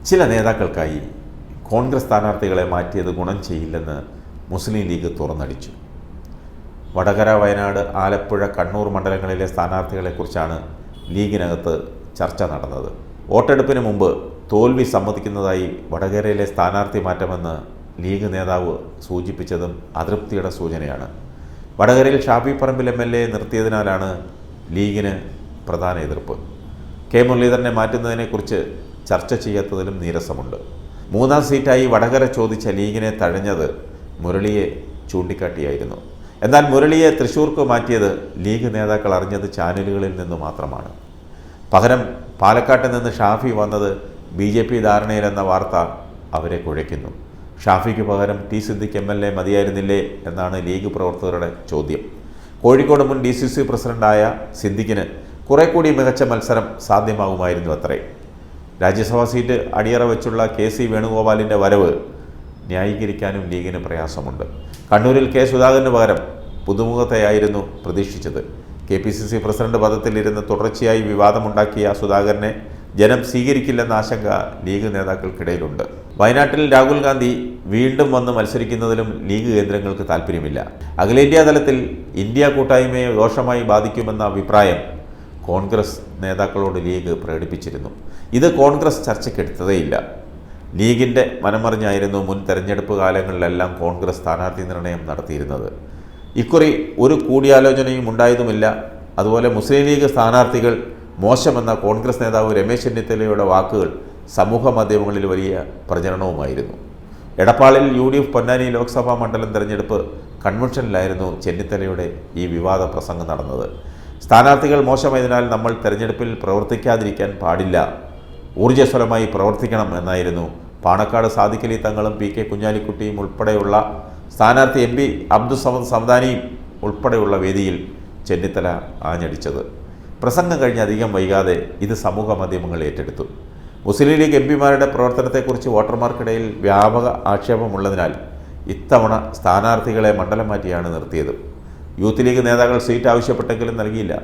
ചില നേതാക്കൾക്കായി കോൺഗ്രസ് സ്ഥാനാർത്ഥികളെ മാറ്റിയത് ഗുണം ചെയ്യില്ലെന്ന് മുസ്ലിം ലീഗ് തുറന്നടിച്ചു. വടകര, വയനാട്, ആലപ്പുഴ, കണ്ണൂർ മണ്ഡലങ്ങളിലെ സ്ഥാനാർത്ഥികളെക്കുറിച്ചാണ് ലീഗിനകത്ത് ചർച്ച നടന്നത്. വോട്ടെടുപ്പിന് മുമ്പ് തോൽവി സമ്മതിക്കുന്നതായി വടകരയിലെ സ്ഥാനാർത്ഥി മാറ്റമെന്ന് ലീഗ് നേതാവ് സൂചിപ്പിച്ചതും അതൃപ്തിയുടെ സൂചനയാണ്. വടകരയിൽ ഷാഫി പറമ്പിൽ MLA നിർത്തിയതിനാലാണ് ലീഗിന് പ്രധാന എതിർപ്പ്. കെ മുരളീധരനെ മാറ്റുന്നതിനെക്കുറിച്ച് ചർച്ച ചെയ്യാത്തതിലും നീരസമുണ്ട്. മൂന്നാം സീറ്റായി വടകര ചോദിച്ച ലീഗിനെ തഴഞ്ഞത് മുരളിയെ ചൂണ്ടിക്കാട്ടിയായിരുന്നു. എന്നാൽ മുരളിയെ തൃശ്ശൂർക്ക് മാറ്റിയത് ലീഗ് നേതാക്കൾ അറിഞ്ഞത് ചാനലുകളിൽ നിന്ന് മാത്രമാണ്. പകരം പാലക്കാട്ട് നിന്ന് ഷാഫി വന്നത് BJP ധാരണയിലെന്ന വാർത്ത അവരെ കുഴയ്ക്കുന്നു. ഷാഫിക്ക് പകരം T. സിദ്ദിഖ് MLA മതിയായിരുന്നില്ലേ എന്നാണ് ലീഗ് പ്രവർത്തകരുടെ ചോദ്യം. കോഴിക്കോട് മുൻ DCC പ്രസിഡന്റായ സിദ്ദിഖിന് കുറെ കൂടി മികച്ച മത്സരം സാധ്യമാകുമായിരുന്നു അത്രേ. രാജ്യസഭാ സീറ്റ് അടിയറ വെച്ചുള്ള KC വേണുഗോപാലിൻ്റെ വരവ് ന്യായീകരിക്കാനും ലീഗിന് പ്രയാസമുണ്ട്. കണ്ണൂരിൽ K. സുധാകരന് പകരം പുതുമുഖത്തെയായിരുന്നു പ്രതീക്ഷിച്ചത്. KPCC പ്രസിഡന്റ് പദത്തിലിരുന്ന് തുടർച്ചയായി വിവാദമുണ്ടാക്കിയ സുധാകരനെ ജനം സ്വീകരിക്കില്ലെന്ന ആശങ്ക ലീഗ് നേതാക്കൾക്കിടയിലുണ്ട്. വയനാട്ടിൽ രാഹുൽ ഗാന്ധി വീണ്ടും വന്ന് മത്സരിക്കുന്നതിലും ലീഗ് കേന്ദ്രങ്ങൾക്ക് താല്പര്യമില്ല. അഖിലേന്ത്യാ തലത്തിൽ ഇന്ത്യ കൂട്ടായ്മയെ ദോഷമായി ബാധിക്കുമെന്ന അഭിപ്രായം കോൺഗ്രസ് നേതാക്കളോട് ലീഗ് പ്രകടിപ്പിച്ചിരുന്നു. ഇത് കോൺഗ്രസ് ചർച്ചയ്ക്കെടുത്തതേയില്ല. ലീഗിൻ്റെ മനമറിഞ്ഞായിരുന്നു മുൻ തെരഞ്ഞെടുപ്പ് കാലങ്ങളിലെല്ലാം കോൺഗ്രസ് സ്ഥാനാർത്ഥി നിർണയം നടത്തിയിരുന്നത്. ഇക്കുറി ഒരു കൂടിയാലോചനയും ഉണ്ടായതുമില്ല. അതുപോലെ മുസ്ലിം ലീഗ് സ്ഥാനാർത്ഥികൾ മോശമെന്ന കോൺഗ്രസ് നേതാവ് രമേശ് ചെന്നിത്തലയുടെ വാക്കുകൾ സമൂഹ മാധ്യമങ്ങളിൽ വലിയ പ്രചരണവുമായിരുന്നു. എടപ്പാളിൽ UDF പൊന്നാനി ലോക്സഭാ മണ്ഡലം തെരഞ്ഞെടുപ്പ് കൺവെൻഷനിലായിരുന്നു ചെന്നിത്തലയുടെ ഈ വിവാദ പ്രസംഗം നടന്നത്. സ്ഥാനാർത്ഥികൾ മോശമായതിനാൽ നമ്മൾ തെരഞ്ഞെടുപ്പിൽ പ്രവർത്തിക്കാതിരിക്കാൻ പാടില്ല, ഊർജ്ജസ്വലമായി പ്രവർത്തിക്കണം എന്നായിരുന്നു പാണക്കാട് സാദിഖ് അലി തങ്ങളും PK കുഞ്ഞാലിക്കുട്ടിയും ഉൾപ്പെടെയുള്ള സ്ഥാനാർത്ഥി MP അബ്ദുസമദ് സമദാനിയും ഉൾപ്പെടെയുള്ള വേദിയിൽ ചെന്നിത്തല ആഞ്ഞടിച്ചത്. പ്രസംഗം കഴിഞ്ഞ് അധികം വൈകാതെ ഇത് സമൂഹ മാധ്യമങ്ങൾ ഏറ്റെടുത്തു. മുസ്ലിം ലീഗ് MPമാരുടെ പ്രവർത്തനത്തെക്കുറിച്ച് വോട്ടർമാർക്കിടയിൽ വ്യാപക ആക്ഷേപമുള്ളതിനാൽ ഇത്തവണ സ്ഥാനാർത്ഥികളെ മണ്ഡലം മാറ്റിയാണ് നിർത്തിയത്. യൂത്ത് ലീഗ് നേതാക്കൾ സീറ്റ് ആവശ്യപ്പെട്ടെങ്കിലും നൽകിയില്ല.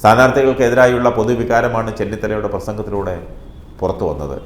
സ്ഥാനാർത്ഥികൾക്കെതിരായുള്ള പൊതുവികാരമാണ് ചെന്നിത്തലയുടെ പ്രസംഗത്തിലൂടെ പുറത്തു വന്നത്.